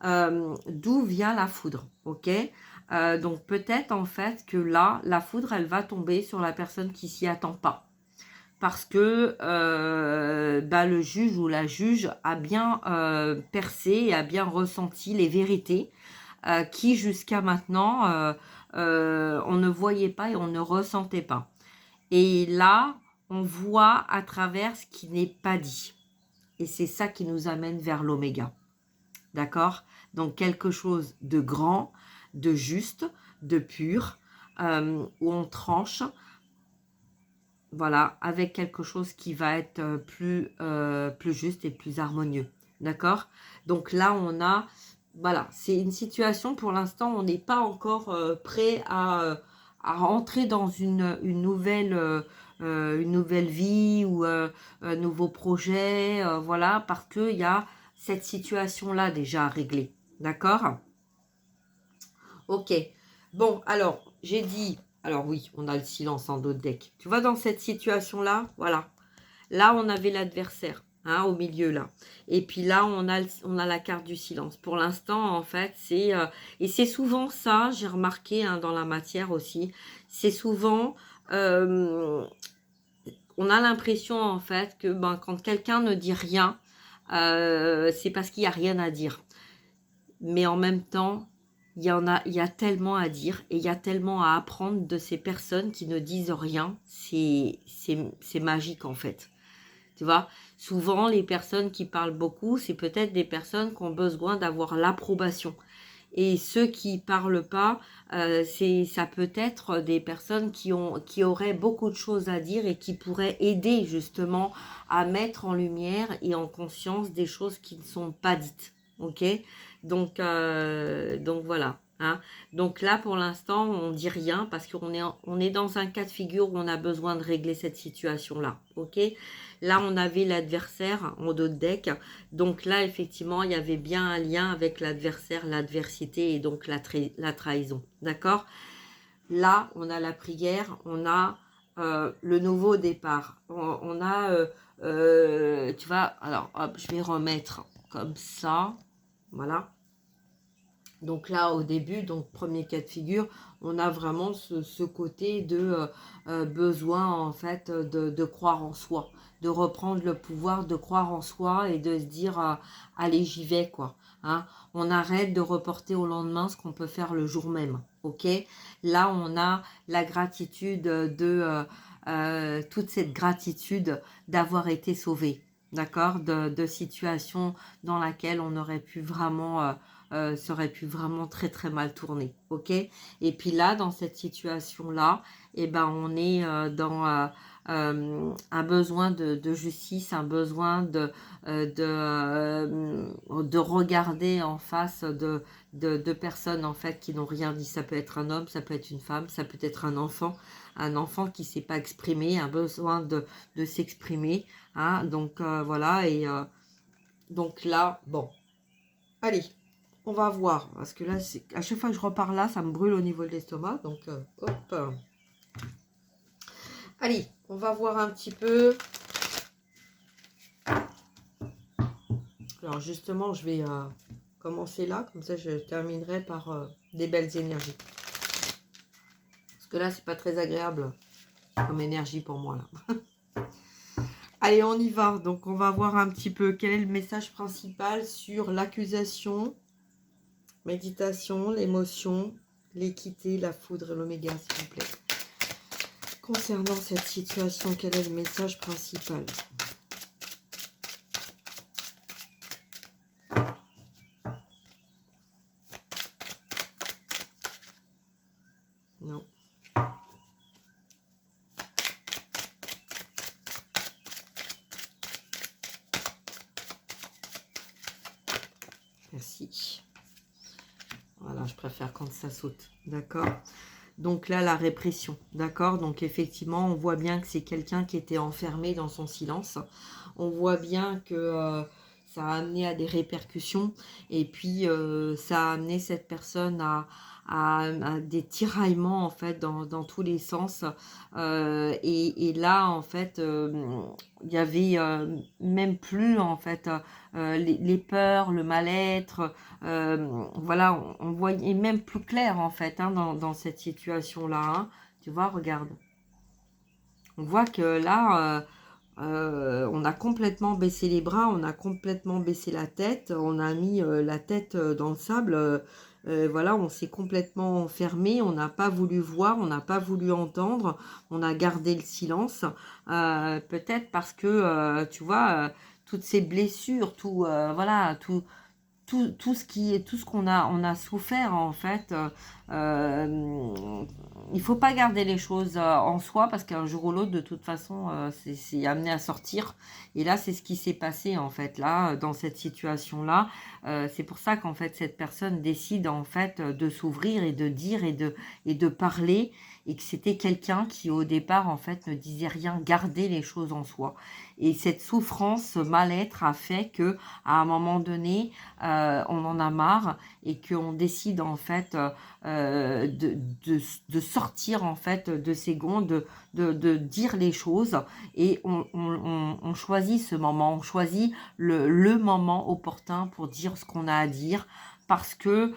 D'où vient la foudre, ok? Donc peut-être en fait que là, la foudre, elle va tomber sur la personne qui s'y attend pas. Parce que bah, le juge ou la juge a bien percé et a bien ressenti les vérités qui jusqu'à maintenant, on ne voyait pas et on ne ressentait pas. Et là, on voit à travers ce qui n'est pas dit. Et c'est ça qui nous amène vers l'oméga. D'accord? Donc quelque chose de grand, de juste, de pur, où on tranche, voilà, avec quelque chose qui va être plus juste et plus harmonieux. D'accord? Donc là, on a, voilà, c'est une situation, pour l'instant, on n'est pas encore prêt à rentrer dans une nouvelle vie ou un nouveau projet, voilà, parce qu'il y a cette situation-là déjà à régler. D'accord? Ok. Bon, alors, j'ai dit... Alors oui, on a le silence en dos de deck. Tu vois, dans cette situation-là, voilà. Là, on avait l'adversaire, hein, au milieu, là. Et puis là, on a la carte du silence. Pour l'instant, en fait, c'est... et c'est souvent ça, j'ai remarqué, hein, dans la matière aussi. C'est souvent... on a l'impression, en fait, que ben, quand quelqu'un ne dit rien, c'est parce qu'il n'y a rien à dire. Mais en même temps, il y a tellement à dire et il y a tellement à apprendre de ces personnes qui ne disent rien. C'est magique, en fait. Tu vois, souvent, les personnes qui parlent beaucoup, c'est peut-être des personnes qui ont besoin d'avoir l'approbation. Et ceux qui parlent pas, ça peut être des personnes qui auraient beaucoup de choses à dire et qui pourraient aider justement à mettre en lumière et en conscience des choses qui ne sont pas dites. Ok? Donc voilà. Hein. Donc là, pour l'instant, on dit rien parce on est dans un cas de figure où on a besoin de régler cette situation-là. Ok? Là, on avait l'adversaire en dos de deck. Donc là, effectivement, il y avait bien un lien avec l'adversaire, l'adversité et donc la trahison. D'accord? Là, on a la prière, on a le nouveau départ. On a, tu vois, alors hop, je vais remettre comme ça. Voilà. Donc là, au début, donc premier cas de figure, on a vraiment ce côté de besoin, en fait, de croire en soi, de reprendre le pouvoir, de croire en soi et de se dire, allez, j'y vais, quoi. Hein. On arrête de reporter au lendemain ce qu'on peut faire le jour même, ok? Là, on a la gratitude toute cette gratitude d'avoir été sauvé, d'accord? De situations dans laquelle on aurait pu vraiment... ça aurait pu vraiment très très mal tourner, ok? Et puis là, dans cette situation-là, eh ben, on est dans un besoin de justice, un besoin de regarder en face de personnes en fait qui n'ont rien dit. Ça peut être un homme, ça peut être une femme, ça peut être un enfant qui ne s'est pas exprimé, un besoin de s'exprimer. Hein? Donc voilà, et donc là, bon, allez. On va voir, parce que là, à chaque fois que je repars là, ça me brûle au niveau de l'estomac. Donc, hop. Allez, on va voir un petit peu. Alors, justement, je vais commencer là. Comme ça, je terminerai par des belles énergies. Parce que là, c'est pas très agréable comme énergie pour moi, là. Allez, on y va. Donc, on va voir un petit peu quel est le message principal sur l'accusation, méditation, l'émotion, l'équité, la foudre et l'oméga, s'il vous plaît. Concernant cette situation, quel est le message principal? Non. Merci. Voilà, je préfère quand ça saute. D'accord. Donc là, la répression. D'accord. Donc effectivement, on voit bien que c'est quelqu'un qui était enfermé dans son silence. On voit bien que ça a amené à des répercussions. Et puis, ça a amené cette personne à des tiraillements, en fait, dans tous les sens. Et là, en fait, il y avait même plus, en fait, les peurs, le mal-être. Voilà, on voyait même plus clair, en fait, hein, dans cette situation-là. Hein. Tu vois, regarde. On voit que là, on a complètement baissé les bras, on a complètement baissé la tête, on a mis la tête dans le sable. Voilà, on s'est complètement enfermé, on n'a pas voulu voir, on n'a pas voulu entendre, on a gardé le silence. Peut-être parce que, tu vois, toutes ces blessures, voilà, tout ce qu'on a, on a souffert en fait. Il faut pas garder les choses en soi parce qu'un jour ou l'autre, de toute façon, c'est amené à sortir. Et là, c'est ce qui s'est passé en fait là, dans cette situation-là. C'est pour ça qu'en fait cette personne décide en fait de s'ouvrir et de dire et de parler, et que c'était quelqu'un qui au départ en fait ne disait rien, gardait les choses en soi. Et cette souffrance, ce mal-être a fait que à un moment donné, on en a marre et qu'on décide en fait de sortir en fait de ces gonds, de dire les choses, et on choisit ce moment, on choisit le moment opportun pour dire ce qu'on a à dire. Parce que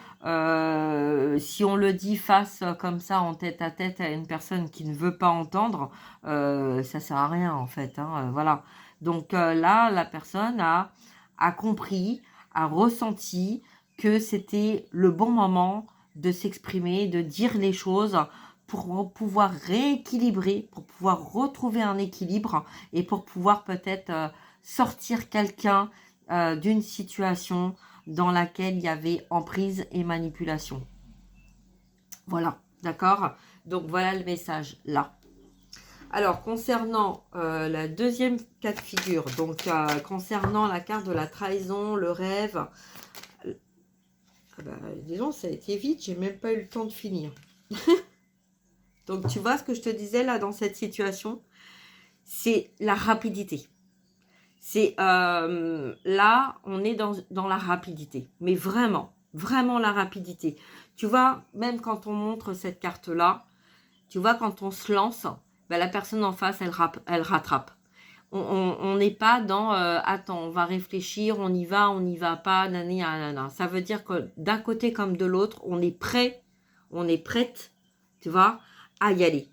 si on le dit face comme ça, en tête à tête à une personne qui ne veut pas entendre, ça sert à rien en fait. Hein, voilà. Donc là, la personne a compris, a ressenti que c'était le bon moment de s'exprimer, de dire les choses pour pouvoir rééquilibrer, pour pouvoir retrouver un équilibre et pour pouvoir peut-être sortir quelqu'un d'une situation dans laquelle il y avait emprise et manipulation. Voilà, d'accord? Donc voilà le message là. Alors, concernant la deuxième cas de figure, donc concernant la carte de la trahison, le rêve, disons, ça a été vite, j'ai même pas eu le temps de finir. Donc, tu vois ce que je te disais là dans cette situation? C'est la rapidité. C'est là, on est dans la rapidité, mais vraiment, vraiment la rapidité. Tu vois, même quand on montre cette carte-là, tu vois, quand on se lance, ben, la personne en face, elle rattrape. On n'est pas dans attends, on va réfléchir, on y va pas, nanana. Ça veut dire que d'un côté comme de l'autre, on est prêt, on est prête, tu vois, à y aller.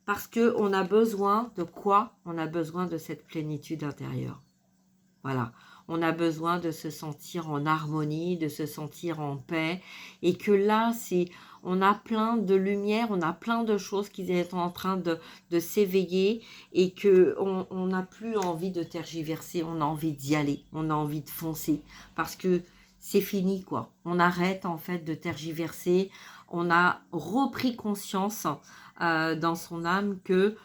Parce que on a besoin de quoi? On a besoin de cette plénitude intérieure. Voilà. On a besoin de se sentir en harmonie, de se sentir en paix. Et que là, on a plein de lumière, on a plein de choses qui sont en train de s'éveiller, et qu'on n'a plus envie de tergiverser, on a envie d'y aller, on a envie de foncer. Parce que c'est fini, quoi. On arrête en fait de tergiverser. On a repris conscience dans son âme que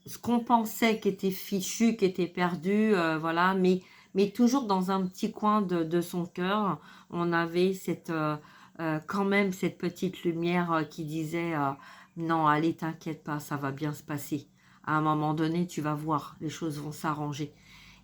ce qu'on pensait qui était fichu, qui était perdu, voilà, mais toujours dans un petit coin de son cœur, on avait quand même cette petite lumière qui disait non, allez, t'inquiète pas, ça va bien se passer. À un moment donné, tu vas voir, les choses vont s'arranger.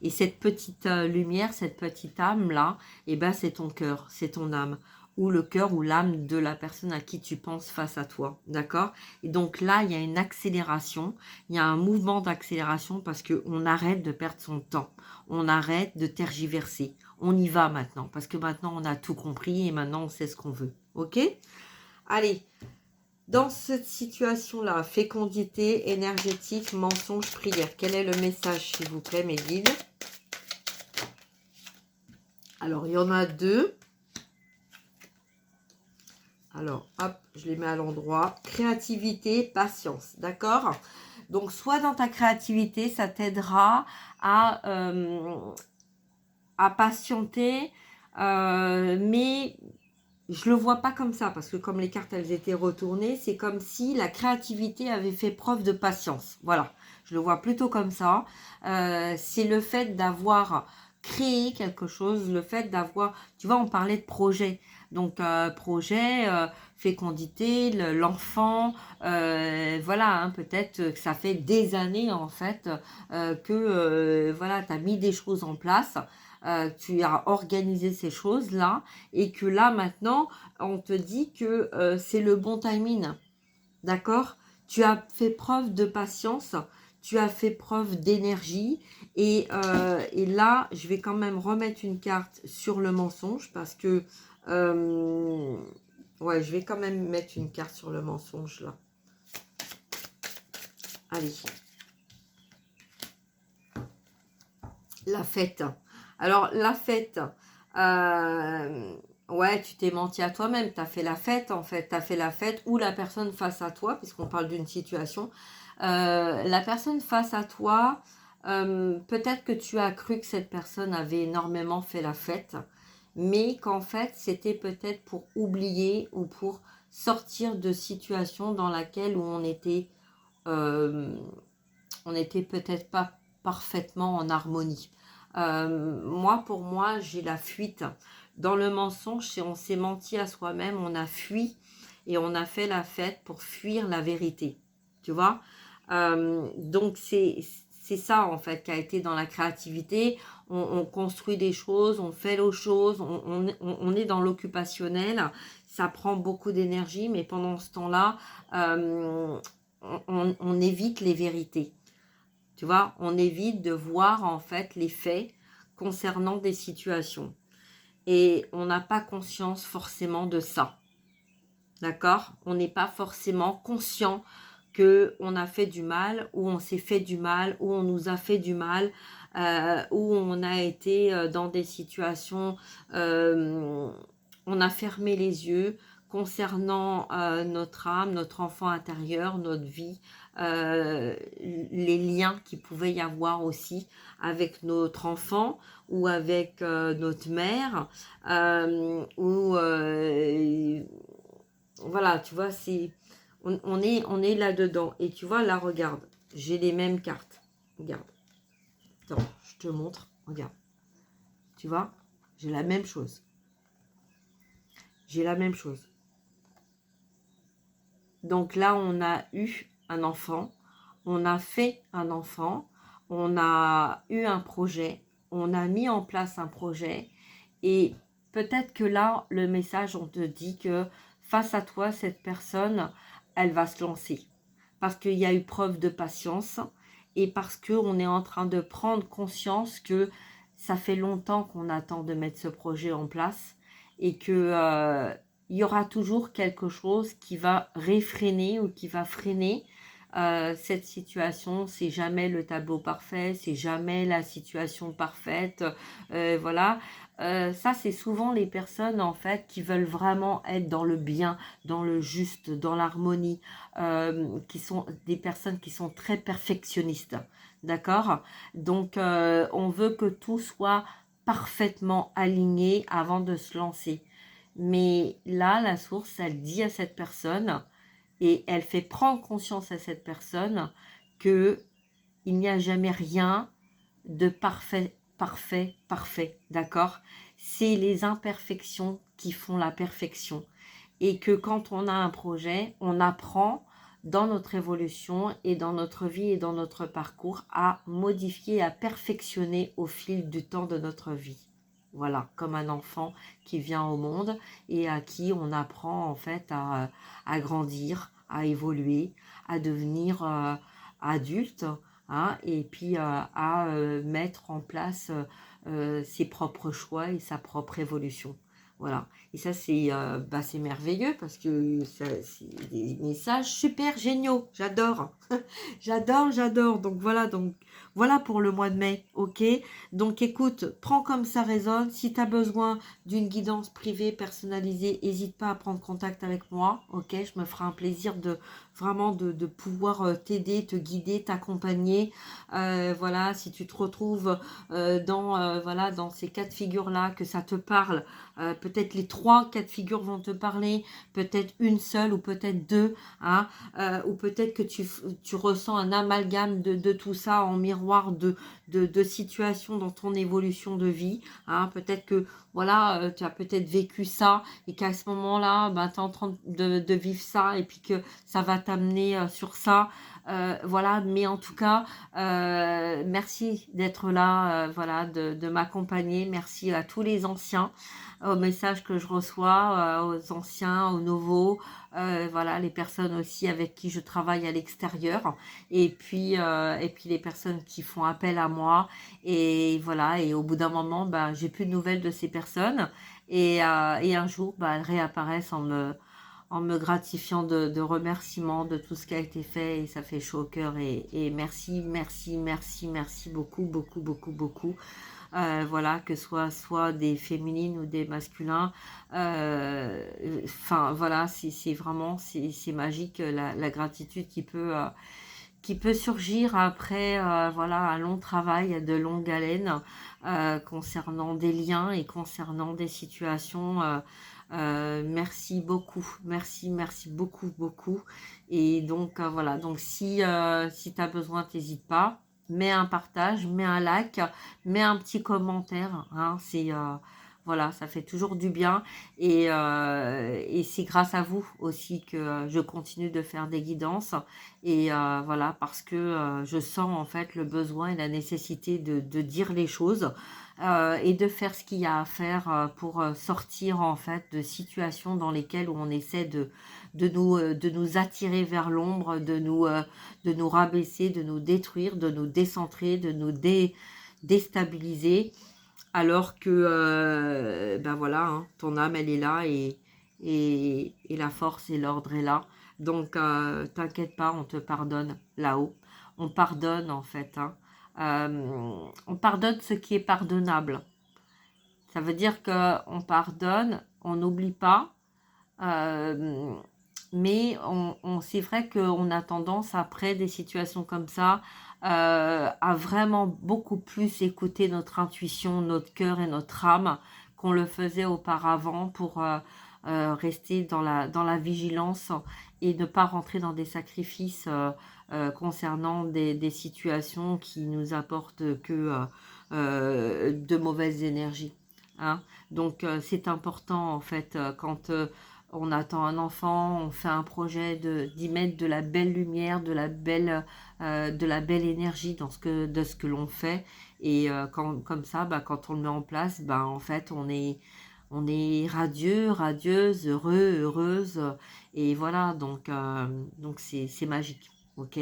Et cette petite lumière, cette petite âme-là, eh ben, c'est ton cœur, c'est ton âme, ou le cœur ou l'âme de la personne à qui tu penses face à toi, d'accord? Et donc là, il y a une accélération, il y a un mouvement d'accélération parce qu'on arrête de perdre son temps, on arrête de tergiverser, on y va maintenant, parce que maintenant on a tout compris et maintenant on sait ce qu'on veut, ok? Allez, dans cette situation-là, fécondité, énergétique, mensonge, prière, quel est le message, s'il vous plaît, mes guides? Alors, il y en a deux. Alors, hop, je les mets à l'endroit. Créativité, patience, d'accord? Donc, soit dans ta créativité, ça t'aidera à patienter, mais je le vois pas comme ça, parce que comme les cartes, elles étaient retournées, c'est comme si la créativité avait fait preuve de patience. Voilà, je le vois plutôt comme ça. C'est le fait d'avoir créer quelque chose, le fait d'avoir, tu vois, on parlait de projet. Donc, projet, fécondité, l'enfant, voilà, hein, peut-être que ça fait des années, en fait, voilà, tu as mis des choses en place, tu as organisé ces choses-là, et que là, maintenant, on te dit que c'est le bon timing, d'accord? Tu as fait preuve de patience, tu as fait preuve d'énergie, et là, je vais quand même remettre une carte sur le mensonge, parce que, ouais, je vais quand même mettre une carte sur le mensonge, là. Allez. La fête. Alors, la fête, ouais, tu t'es menti à toi-même, tu as fait la fête, en fait. Tu as fait la fête, ou la personne face à toi, puisqu'on parle d'une situation. La personne face à toi, peut-être que tu as cru que cette personne avait énormément fait la fête, mais qu'en fait, c'était peut-être pour oublier ou pour sortir de situations dans laquelle où euh, on n'était peut-être pas parfaitement en harmonie. Moi, pour moi, j'ai la fuite. Dans le mensonge, si on s'est menti à soi-même, on a fui et on a fait la fête pour fuir la vérité. Tu vois? Donc, c'est ça, en fait, qui a été dans la créativité. On construit des choses, on fait les choses, on est dans l'occupationnel. Ça prend beaucoup d'énergie, mais pendant ce temps-là, on évite les vérités. Tu vois, on évite de voir en fait les faits concernant des situations. Et on n'a pas conscience forcément de ça. D'accord? On n'est pas forcément conscient qu'on a fait du mal, ou on s'est fait du mal, ou on nous a fait du mal, ou on a été dans des situations, euh, on a fermé les yeux concernant notre âme, notre enfant intérieur, notre vie, les liens qu'il pouvait y avoir aussi avec notre enfant ou avec notre mère, ou voilà, tu vois, on est là-dedans. Et tu vois, là, regarde, j'ai les mêmes cartes. Regarde. Attends, je te montre. Regarde. Tu vois, j'ai la même chose. J'ai la même chose. Donc là, on a eu un enfant. On a fait un enfant. On a eu un projet. On a mis en place un projet. Et peut-être que là, le message, on te dit que face à toi, cette personne, elle va se lancer. Parce qu'il y a eu preuve de patience, et parce qu'on est en train de prendre conscience que ça fait longtemps qu'on attend de mettre ce projet en place, et que il y aura toujours quelque chose qui va réfréner ou qui va freiner cette situation. C'est jamais le tableau parfait, c'est jamais la situation parfaite, voilà. Ça, c'est souvent les personnes en fait qui veulent vraiment être dans le bien, dans le juste, dans l'harmonie, qui sont des personnes qui sont très perfectionnistes, d'accord? Donc, on veut que tout soit parfaitement aligné avant de se lancer. Mais là, la source, elle dit à cette personne, et elle fait prendre conscience à cette personne que il n'y a jamais rien de parfait, parfait, parfait, d'accord? C'est les imperfections qui font la perfection. Et que quand on a un projet, on apprend dans notre évolution et dans notre vie et dans notre parcours à modifier, à perfectionner au fil du temps de notre vie. Voilà, comme un enfant qui vient au monde et à qui on apprend en fait à grandir, à évoluer, à devenir adulte, hein, et puis à mettre en place ses propres choix et sa propre évolution. Voilà. Et ça, c'est merveilleux, parce que c'est des messages super géniaux. J'adore. J'adore, j'adore. Donc voilà pour le mois de mai, ok? Donc écoute, prends comme ça résonne. Si tu as besoin d'une guidance privée personnalisée, n'hésite pas à prendre contact avec moi, ok? Je me ferai un plaisir de vraiment de pouvoir t'aider, te guider, t'accompagner. Voilà, si tu te retrouves voilà, dans ces cas de figure-là, que ça te parle, peut-être les 3 cas de figure vont te parler, peut-être une seule ou peut-être deux, hein, ou peut-être que tu ressens un amalgame de tout ça en miroir de situations dans ton évolution de vie, hein. Peut-être que, voilà, tu as peut-être vécu ça et qu'à ce moment-là, ben, tu es en train de vivre ça et puis que ça va t'amener sur ça. Voilà, mais en tout cas, merci d'être là, voilà, de m'accompagner. Merci à tous les anciens, aux messages que je reçois, aux anciens, aux nouveaux, voilà, les personnes aussi avec qui je travaille à l'extérieur, et puis les personnes qui font appel à moi, et voilà, et au bout d'un moment, ben, j'ai plus de nouvelles de ces personnes, et un jour, ben, elles réapparaissent en me gratifiant de remerciements de tout ce qui a été fait, et ça fait chaud au cœur, et merci, merci, merci, merci beaucoup, beaucoup, beaucoup, beaucoup. Voilà, que soit des féminines ou des masculins. Enfin, voilà, c'est vraiment, c'est magique, la gratitude qui peut surgir après, voilà, un long travail de longue haleine, concernant des liens et concernant des situations. Merci beaucoup, merci, merci beaucoup, beaucoup. Et donc, voilà, donc si tu as besoin, t'hésites pas, mets un partage, mets un like, mets un petit commentaire, hein, voilà, ça fait toujours du bien, et c'est grâce à vous aussi que je continue de faire des guidances, et voilà, parce que je sens en fait le besoin et la nécessité de dire les choses, et de faire ce qu'il y a à faire, pour sortir en fait de situations dans lesquelles on essaie de nous attirer vers l'ombre, de nous rabaisser, de nous détruire, de nous décentrer, de nous déstabiliser, alors que, ben voilà, hein, ton âme, elle est là, et la force et l'ordre est là. Donc, t'inquiète pas, on te pardonne là-haut. On pardonne, en fait, hein. On pardonne ce qui est pardonnable. Ça veut dire qu'on pardonne, on n'oublie pas, euh, mais c'est vrai qu'on a tendance, après des situations comme ça, à vraiment beaucoup plus écouter notre intuition, notre cœur et notre âme qu'on le faisait auparavant, pour rester dans la vigilance et ne pas rentrer dans des sacrifices, concernant des situations qui nous apportent que de mauvaises énergies, hein. Donc, c'est important en fait, quand on attend un enfant, on fait un projet d'y mettre de la belle lumière, de la belle énergie de ce que l'on fait. Et comme ça, bah, quand on le met en place, bah, en fait, on est radieux, radieuse, heureux, heureuse. Et voilà, donc c'est magique. Ok,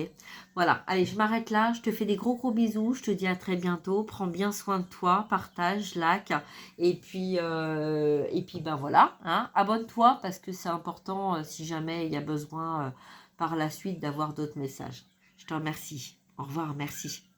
voilà, allez, je m'arrête là, je te fais des gros gros bisous, je te dis à très bientôt, prends bien soin de toi, partage, like, et puis ben voilà, hein, abonne-toi, parce que c'est important, si jamais il y a besoin, par la suite, d'avoir d'autres messages. Je te remercie. Au revoir, merci.